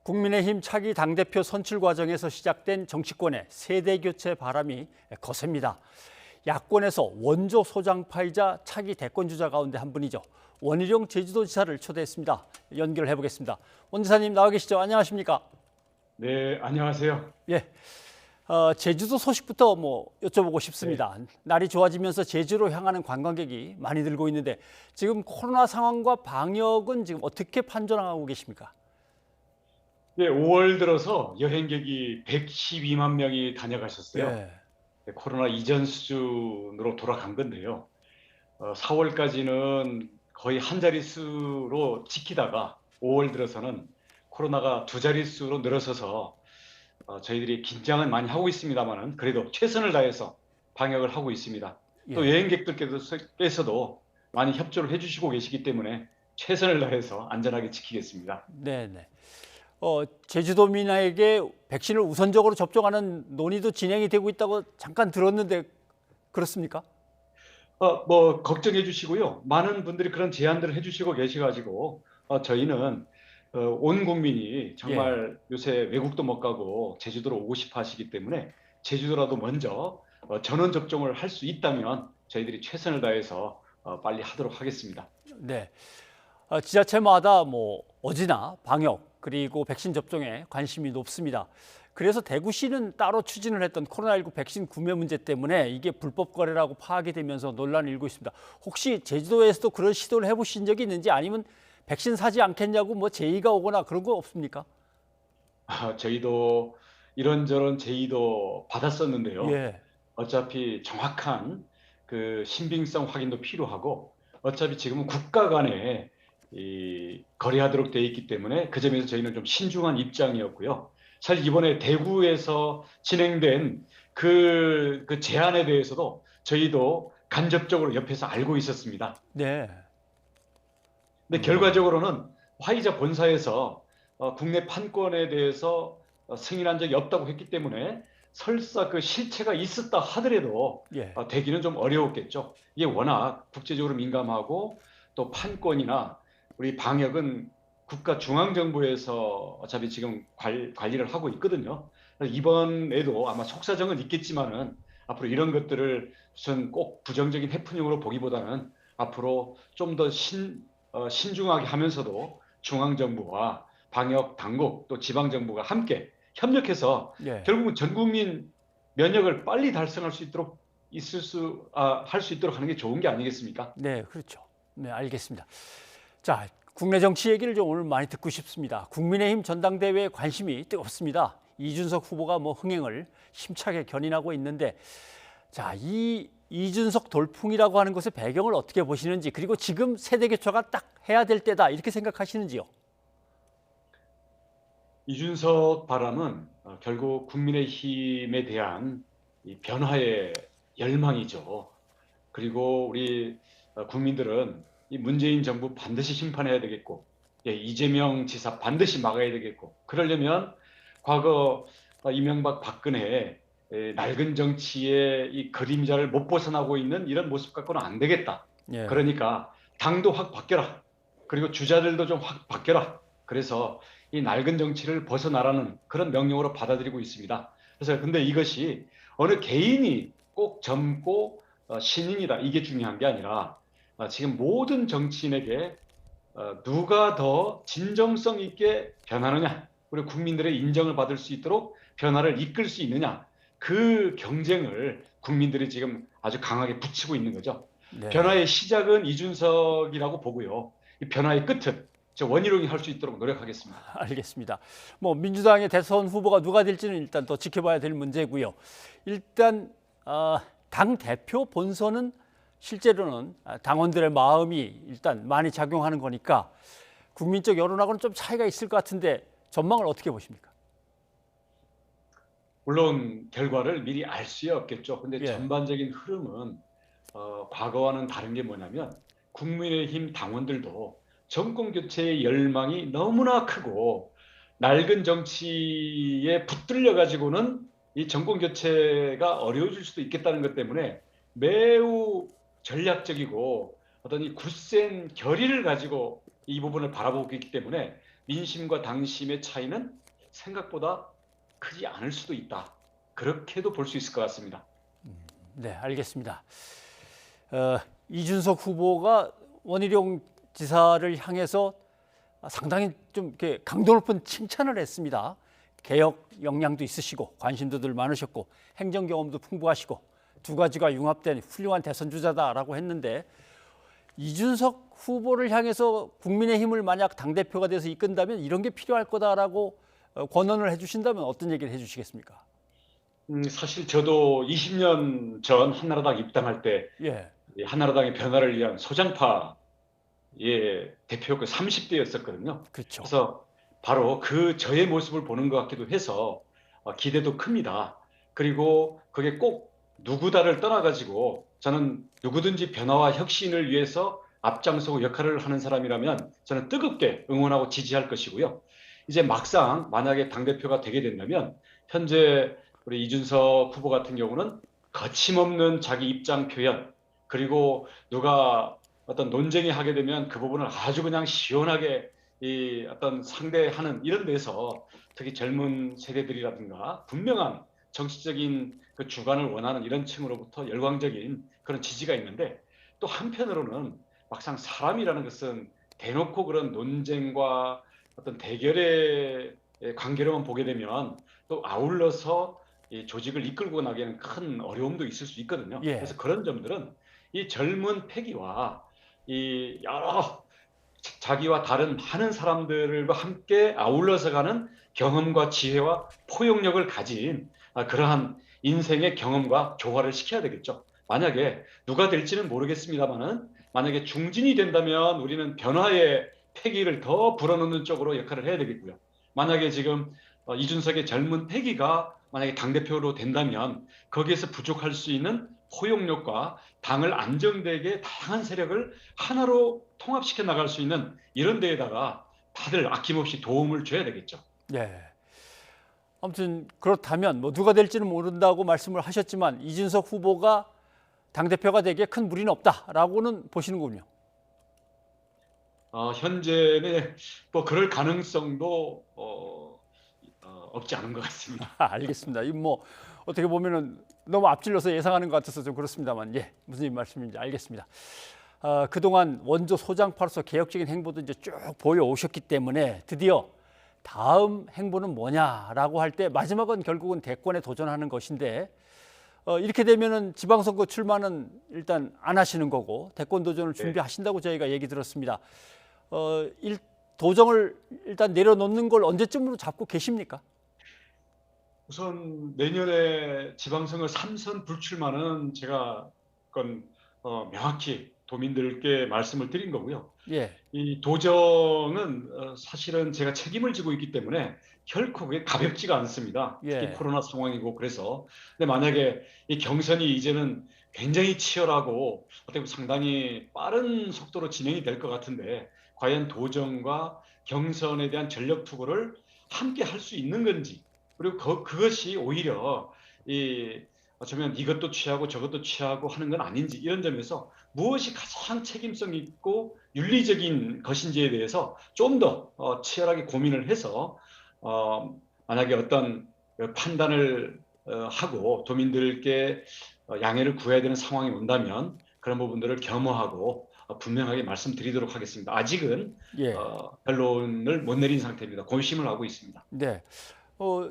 국민의힘 차기 당대표 선출 과정에서 시작된 정치권의 세대 교체 바람이 거셉니다. 야권에서 원조 소장파이자 차기 대권주자 가운데 한 분이죠. 원희룡 제주도지사를 초대했습니다. 연결해 보겠습니다. 원 지사님 나와 계시죠? 안녕하십니까? 네, 안녕하세요. 예. 제주도 소식부터 여쭤보고 네, 싶습니다. 날이 좋아지면서 제주로 향하는 관광객이 많이 늘고 있는데 지금 코로나 상황과 방역은 지금 어떻게 판단하고 계십니까? 네, 5월 들어서 여행객이 112만 명이 다녀가셨어요. 예. 네, 코로나 이전 수준으로 돌아간 건데요. 4월까지는 거의 한 자릿수로 지키다가 5월 들어서는 코로나가 두 자릿수로 늘어서서 저희들이 긴장은 많이 하고 있습니다만은 그래도 최선을 다해서 방역을 하고 있습니다. 또 예. 여행객들께서도 많이 협조를 해주시고 계시기 때문에 최선을 다해서 안전하게 지키겠습니다. 네네. 제주도민에게 백신을 우선적으로 접종하는 논의도 진행이 되고 있다고 잠깐 들었는데 그렇습니까? 걱정해 주시고요. 많은 분들이 그런 제안들을 해 주시고 계셔가지고, 저희는, 온 국민이 예. 정말 요새 외국도 못 가고 제주도로 오고 싶어 하시기 때문에 제주도라도 먼저 전원 접종을 할 수 있다면 저희들이 최선을 다해서 빨리 하도록 하겠습니다. 네. 지자체마다 어지나 방역 그리고 백신 접종에 관심이 높습니다. 그래서 대구시는 따로 추진을 했던 코로나19 백신 구매 문제 때문에 이게 불법 거래라고 파악이 되면서 논란이 일고 있습니다. 혹시 제주도에서도 그런 시도를 해보신 적이 있는지 아니면 백신 사지 않겠냐고 제의가 오거나 그런 거 없습니까? 저희도 이런저런 제의도 받았었는데요. 예. 어차피 정확한 그 신빙성 확인도 필요하고 어차피 지금은 국가 간에 거래하도록 되어 있기 때문에 그 점에서 저희는 좀 신중한 입장이었고요. 사실 이번에 대구에서 진행된 그 제안에 대해서도 저희도 간접적으로 옆에서 알고 있었습니다. 네. 근데 음. 결과적으로는 화이자 본사에서 국내 판권에 대해서 승인한 적이 없다고 했기 때문에 설사 그 실체가 있었다 하더라도 예. 되기는 좀 어려웠겠죠. 이게 워낙 국제적으로 민감하고 또 판권이나 우리 방역은 국가 중앙정부에서 어차피 지금 관리를 하고 있거든요. 그래서 이번에도 아마 속사정은 있겠지만은 앞으로 이런 것들을 무슨 꼭 부정적인 해프닝으로 보기보다는 앞으로 좀 더 신중하게 하면서도 중앙정부와 방역 당국 또 지방정부가 함께 협력해서 예. 결국은 전 국민 면역을 빨리 달성할 수 있도록 할 수 있도록 하는 게 좋은 게 아니겠습니까? 네, 그렇죠. 네, 알겠습니다. 자, 국내 정치 얘기를 좀 오늘 많이 듣고 싶습니다. 국민의힘 전당대회에 관심이 뜨겁습니다. 이준석 후보가 흥행을 힘차게 견인하고 있는데, 자, 이 이준석 돌풍이라고 하는 것의 배경을 어떻게 보시는지, 그리고 지금 세대 교체가 딱 해야 될 때다 이렇게 생각하시는지요? 이준석 바람은 결국 국민의힘에 대한 이 변화의 열망이죠. 그리고 우리 국민들은 이 문재인 정부 반드시 심판해야 되겠고, 예, 이재명 지사 반드시 막아야 되겠고, 그러려면 과거 이명박 박근혜 낡은 정치의 이 그림자를 못 벗어나고 있는 이런 모습 갖고는 안 되겠다. 예. 그러니까 당도 확 바뀌어라. 그리고 주자들도 좀 확 바뀌어라. 그래서 이 낡은 정치를 벗어나라는 그런 명령으로 받아들이고 있습니다. 그래서 근데 이것이 어느 개인이 꼭 젊고 신인이다 이게 중요한 게 아니라 지금 모든 정치인에게 누가 더 진정성 있게 변하느냐 그리고 국민들의 인정을 받을 수 있도록 변화를 이끌 수 있느냐 그 경쟁을 국민들이 지금 아주 강하게 붙이고 있는 거죠. 네. 변화의 시작은 이준석이라고 보고요. 이 변화의 끝은 저 원희룡이 할 수 있도록 노력하겠습니다. 알겠습니다. 민주당의 대선 후보가 누가 될지는 일단 더 지켜봐야 될 문제고요. 일단 당 대표 본선은 실제로는 당원들의 마음이 일단 많이 작용하는 거니까 국민적 여론하고는 좀 차이가 있을 것 같은데 전망을 어떻게 보십니까? 물론 결과를 미리 알 수야 없겠죠. 근데 예. 전반적인 흐름은 과거와는 다른 게 뭐냐면 국민의힘 당원들도 정권 교체의 열망이 너무나 크고 낡은 정치에 붙들려 가지고는 이 정권 교체가 어려워질 수도 있겠다는 것 때문에 매우 전략적이고 어떤 이 굳센 결의를 가지고 이 부분을 바라보고 있기 때문에 민심과 당심의 차이는 생각보다 크지 않을 수도 있다. 그렇게도 볼 수 있을 것 같습니다. 네, 알겠습니다. 어, 이준석 후보가 원희룡 지사를 향해서 상당히 좀 이렇게 강도 높은 칭찬을 했습니다. 개혁 역량도 있으시고 관심도들 많으셨고 행정 경험도 풍부하시고 두 가지가 융합된 훌륭한 대선 주자다라고 했는데 이준석 후보를 향해서 국민의힘을 만약 당대표가 돼서 이끈다면 이런 게 필요할 거다라고 권언을 해주신다면 어떤 얘기를 해주시겠습니까? 사실 저도 20년 전 한나라당 입당할 때 예, 이 한나라당의 변화를 위한 소장파의 대표가 30대였었거든요. 그렇죠. 그래서 바로 그 저의 모습을 보는 것 같기도 해서 기대도 큽니다. 그리고 그게 꼭 누구다를 떠나가지고 저는 누구든지 변화와 혁신을 위해서 앞장서고 역할을 하는 사람이라면 저는 뜨겁게 응원하고 지지할 것이고요. 이제 막상 만약에 당대표가 되게 된다면 현재 우리 이준석 후보 같은 경우는 거침없는 자기 입장 표현, 그리고 누가 어떤 논쟁이 하게 되면 그 부분을 아주 그냥 시원하게 이 어떤 상대하는 이런 데서 특히 젊은 세대들이라든가 분명한 정치적인 그 주관을 원하는 이런 층으로부터 열광적인 그런 지지가 있는데, 또 한편으로는 막상 사람이라는 것은 대놓고 그런 논쟁과 어떤 대결의 관계로만 보게 되면 또 아울러서 이 조직을 이끌고 나기에는 큰 어려움도 있을 수 있거든요. 예, 그래서 그런 점들은 이 젊은 패기와 이 여러 자기와 다른 많은 사람들과 함께 아울러서 가는 경험과 지혜와 포용력을 가진 그러한 인생의 경험과 조화를 시켜야 되겠죠. 만약에 누가 될지는 모르겠습니다만은 만약에 중진이 된다면 우리는 변화의 패기를 더 불어넣는 쪽으로 역할을 해야 되겠고요. 만약에 지금 이준석의 젊은 패기가 만약에 당대표로 된다면 거기에서 부족할 수 있는 포용력과 당을 안정되게 다양한 세력을 하나로 통합시켜 나갈 수 있는 이런 데에다가 다들 아낌없이 도움을 줘야 되겠죠. 예. 아무튼 그렇다면 뭐 누가 될지는 모른다고 말씀을 하셨지만 이준석 후보가 당대표가 되기에 큰 무리는 없다라고는 보시는군요. 현재는 뭐 그럴 가능성도 없지 않은 것 같습니다. 알겠습니다. 이 뭐 어떻게 보면은 너무 앞질러서 예상하는 것 같아서 좀 그렇습니다만, 예, 무슨 말씀인지 알겠습니다. 그동안 원조 소장파로서 개혁적인 행보도 이제 쭉 보여오셨기 때문에 드디어 다음 행보는 뭐냐라고 할 때 마지막은 결국은 대권에 도전하는 것인데 이렇게 되면은 지방선거 출마는 일단 안 하시는 거고 대권 도전을 네. 준비하신다고 저희가 얘기 들었습니다. 도정을 일단 내려놓는 걸 언제쯤으로 잡고 계십니까? 우선 내년에 지방선거 3선 불출마는 제가 그건 명확히 도민들께 말씀을 드린 거고요. 예, 이 도정은 사실은 제가 책임을 지고 있기 때문에 결코 그게 가볍지가 않습니다. 특히 예, 코로나 상황이고 그래서. 근데 만약에 이 경선이 이제는 굉장히 치열하고 어떻게 보면 상당히 빠른 속도로 진행이 될 것 같은데, 과연 도정과 경선에 대한 전력 투구를 함께 할 수 있는 건지, 그리고 그것이 오히려 이 어쩌면 이것도 취하고 저것도 취하고 하는 건 아닌지, 이런 점에서 무엇이 가장 책임성 있고 윤리적인 것인지에 대해서 좀 더 치열하게 고민을 해서 만약에 어떤 판단을 하고 도민들께 양해를 구해야 되는 상황이 온다면 그런 부분들을 겸허하고 분명하게 말씀드리도록 하겠습니다. 아직은 예. 결론을 못 내린 상태입니다. 고심을 하고 있습니다. 네.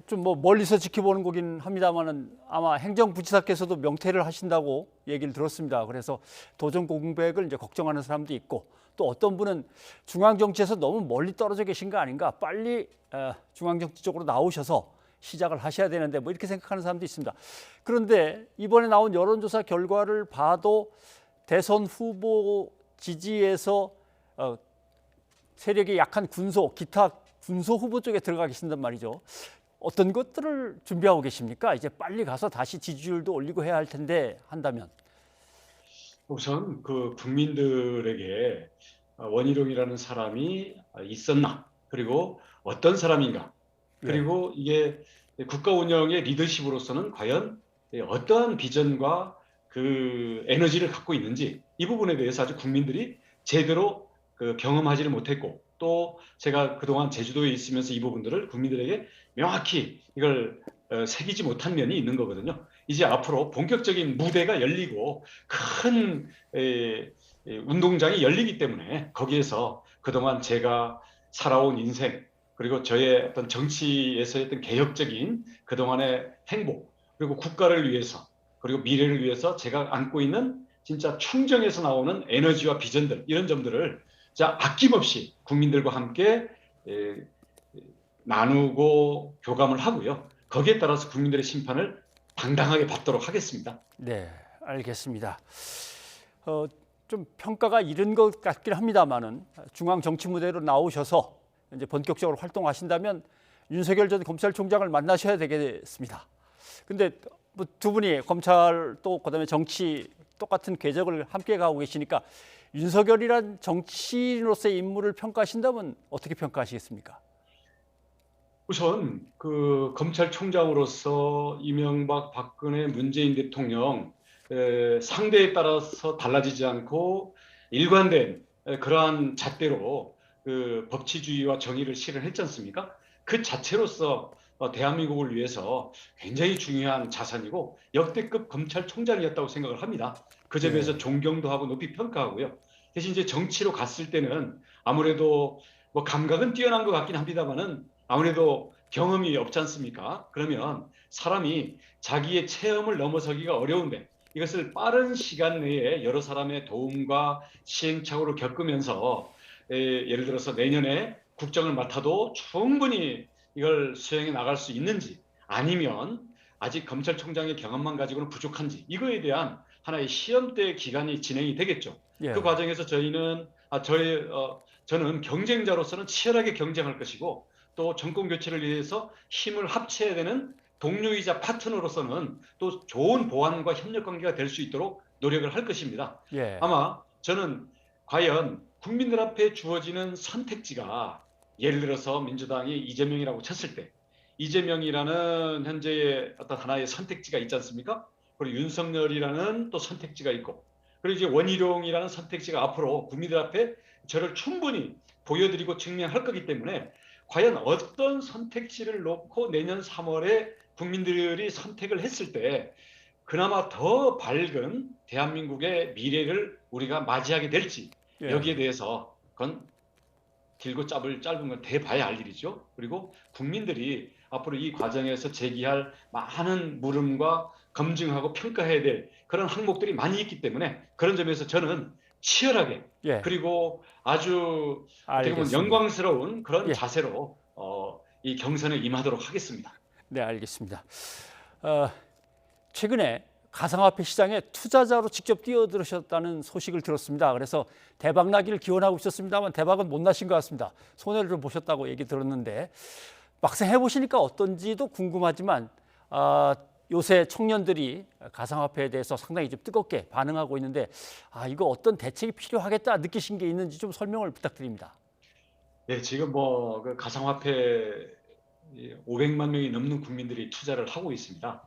좀 뭐 멀리서 지켜보는 거긴 합니다만은 아마 행정부지사께서도 명퇴를 하신다고 얘기를 들었습니다. 그래서 도정 공백을 이제 걱정하는 사람도 있고 또 어떤 분은 중앙 정치에서 너무 멀리 떨어져 계신 거 아닌가? 빨리 중앙 정치 쪽으로 나오셔서 시작을 하셔야 되는데 뭐 이렇게 생각하는 사람도 있습니다. 그런데 이번에 나온 여론조사 결과를 봐도 대선 후보 지지에서 세력이 약한 군소, 기타 군소 후보 쪽에 들어가 계신단 말이죠. 어떤 것들을 준비하고 계십니까? 이제 빨리 가서 다시 지지율도 올리고 해야 할 텐데 한다면. 우선 그 국민들에게 원희룡이라는 사람이 있었나, 그리고 어떤 사람인가, 예, 그리고 이게 국가 운영의 리더십으로서는 과연 어떠한 비전과 그 에너지를 갖고 있는지, 이 부분에 대해서 아직 국민들이 제대로 그 경험하지를 못했고 또 제가 그동안 제주도에 있으면서 이 부분들을 국민들에게 명확히 이걸 새기지 못한 면이 있는 거거든요. 이제 앞으로 본격적인 무대가 열리고 큰 운동장이 열리기 때문에 거기에서 그동안 제가 살아온 인생 그리고 저의 어떤 정치에서의 어떤 개혁적인 그동안의 행복 그리고 국가를 위해서 그리고 미래를 위해서 제가 안고 있는 진짜 충정에서 나오는 에너지와 비전들 이런 점들을 자 아낌없이 국민들과 함께 에, 나누고 교감을 하고요. 거기에 따라서 국민들의 심판을 당당하게 받도록 하겠습니다. 네, 알겠습니다. 어, 좀 평가가 이른 것 같긴 합니다만은 중앙 정치 무대로 나오셔서 이제 본격적으로 활동하신다면 윤석열 전 검찰총장을 만나셔야 되겠습니다. 근데 뭐 두 분이 검찰 또 그다음에 정치 똑같은 궤적을 함께 가고 계시니까 윤석열이란 정치인으로서의 인물을 평가하신다면 어떻게 평가하시겠습니까? 우선 그 검찰총장으로서 이명박, 박근혜, 문재인 대통령 상대에 따라서 달라지지 않고 일관된 그러한 잣대로 그 법치주의와 정의를 실현했지 않습니까? 그 자체로서 대한민국을 위해서 굉장히 중요한 자산이고 역대급 검찰총장이었다고 생각을 합니다. 그 점에서 예, 존경도 하고 높이 평가하고요. 대신 이제 정치로 갔을 때는 아무래도 뭐 감각은 뛰어난 것 같긴 합니다만은 아무래도 경험이 없지 않습니까? 그러면 사람이 자기의 체험을 넘어서기가 어려운데 이것을 빠른 시간 내에 여러 사람의 도움과 시행착오를 겪으면서 예를 들어서 내년에 국정을 맡아도 충분히 이걸 수행해 나갈 수 있는지 아니면 아직 검찰총장의 경험만 가지고는 부족한지 이거에 대한 하나의 시험대 기간이 진행이 되겠죠. 그 예, 과정에서 저는 경쟁자로서는 치열하게 경쟁할 것이고 또 정권 교체를 위해서 힘을 합쳐야 되는 동료이자 파트너로서는 또 좋은 보완과 협력 관계가 될 수 있도록 노력을 할 것입니다. 예, 아마 저는 과연 국민들 앞에 주어지는 선택지가 예를 들어서 민주당이 이재명이라고 쳤을 때 이재명이라는 현재의 어떤 하나의 선택지가 있지 않습니까? 그리고 윤석열이라는 또 선택지가 있고 그리고 이제 원희룡이라는 선택지가 앞으로 국민들 앞에 저를 충분히 보여드리고 증명할 거기 때문에 과연 어떤 선택지를 놓고 내년 3월에 국민들이 선택을 했을 때 그나마 더 밝은 대한민국의 미래를 우리가 맞이하게 될지 예. 여기에 대해서 그건 길고 짧은 건 대봐야 알 일이죠. 그리고 국민들이 앞으로 이 과정에서 제기할 많은 물음과 검증하고 평가해야 될 그런 항목들이 많이 있기 때문에 그런 점에서 저는 치열하게 예, 그리고 아주 어떻게 보면 알겠습니다. 영광스러운 그런 예, 자세로 이 경선에 임하도록 하겠습니다. 네, 알겠습니다. 어, 최근에 가상화폐 시장에 투자자로 직접 뛰어들으셨다는 소식을 들었습니다. 그래서 대박 나기를 기원하고 있었습니다만 대박은 못 나신 것 같습니다. 손해를 좀 보셨다고 얘기 들었는데 막상 해보시니까 어떤지도 궁금하지만 요새 청년들이 가상화폐에 대해서 상당히 좀 뜨겁게 반응하고 있는데 이거 어떤 대책이 필요하겠다 느끼신 게 있는지 좀 설명을 부탁드립니다. 네, 지금 뭐그 가상화폐 500만 명이 넘는 국민들이 투자를 하고 있습니다.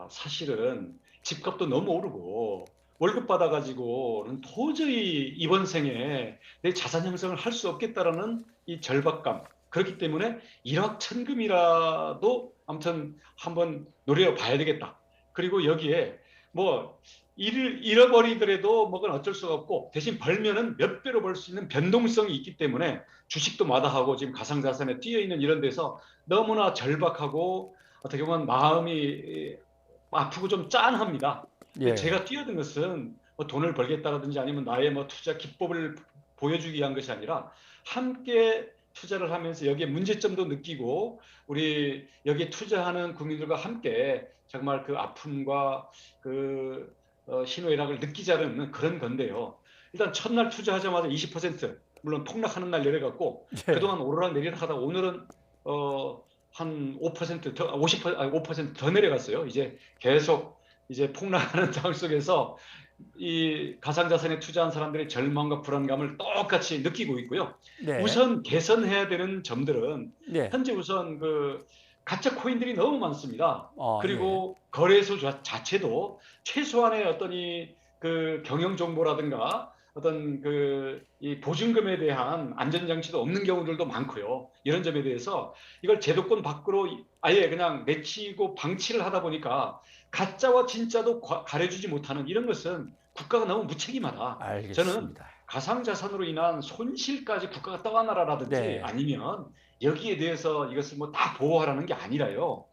사실은 집값도 너무 오르고 월급 받아가지고는 도저히 이번 생에 내 자산 형성을 할 수 없겠다라는 이 절박감. 그렇기 때문에 일확천금이라도 아무튼 한번 노려봐야 되겠다. 그리고 여기에 뭐 일을 잃어버리더라도 뭐건 어쩔 수가 없고 대신 벌면은 몇 배로 벌 수 있는 변동성이 있기 때문에 주식도 마다하고 지금 가상자산에 뛰어 있는 이런 데서 너무나 절박하고 어떻게 보면 마음이 아프고 좀 짠합니다. 예, 제가 뛰어든 것은 뭐 돈을 벌겠다라든지 아니면 나의 뭐 투자 기법을 보여주기 위한 것이 아니라 함께 투자를 하면서 여기에 문제점도 느끼고 우리 여기에 투자하는 국민들과 함께 정말 그 아픔과 그 희노애락을 느끼자는 그런 건데요. 일단 첫날 투자하자마자 20% 물론 폭락하는 날 내려갔고 예, 그동안 오르락 내리락 하다 오늘은 한 5% 더, 5%더 내려갔어요. 이제 계속 이제 폭락하는 상황 속에서 이 가상자산에 투자한 사람들의 절망과 불안감을 똑같이 느끼고 있고요. 네, 우선 개선해야 되는 점들은 네, 현재 우선 그 가짜 코인들이 너무 많습니다. 예, 그리고 거래소 자체도 최소한의 어떤 이 그 경영 정보라든가 어떤 이 보증금에 대한 안전장치도 없는 경우들도 많고요. 이런 점에 대해서 이걸 제도권 밖으로 아예 그냥 내치고 방치를 하다 보니까 가짜와 진짜도 가려주지 못하는 이런 것은 국가가 너무 무책임하다. 저는 알겠습니다. 가상자산으로 인한 손실까지 국가가 떠안아라라든지 네. 아니면 여기에 대해서 이것을 뭐 다 보호하라는 게 아니라요.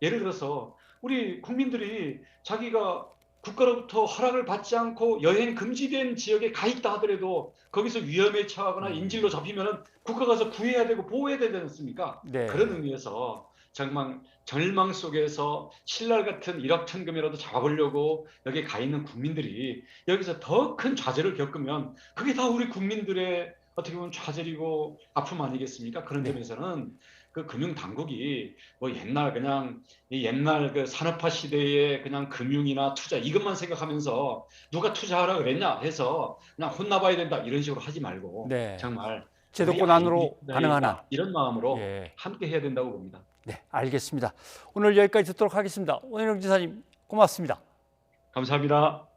예를 들어서 우리 국민들이 자기가 국가로부터 허락을 받지 않고 여행 금지된 지역에 가 있다 하더라도 거기서 위험에 처하거나 인질로 잡히면은 국가가 가서 구해야 되고 보호해야 되지 않습니까? 그런 네. 의미에서 정말 절망 속에서 신랄 같은 일확천금이라도 잡아보려고 여기 가 있는 국민들이 여기서 더 큰 좌절을 겪으면 그게 다 우리 국민들의 어떻게 보면 좌절이고 아픔 아니겠습니까? 그런 네. 점에서는 그 금융 당국이 뭐 옛날 그냥 이 옛날 그 산업화 시대의 그냥 금융이나 투자 이것만 생각하면서 누가 투자하라 그랬냐 해서 그냥 혼나봐야 된다 이런 식으로 하지 말고 네. 정말 우리 제도권 아이들이 안으로 가능한 한. 투자해야겠다 이런 마음으로 예. 함께 해야 된다고 봅니다. 네, 알겠습니다. 오늘 여기까지 듣도록 하겠습니다. 원희룡 지사님 고맙습니다. 감사합니다.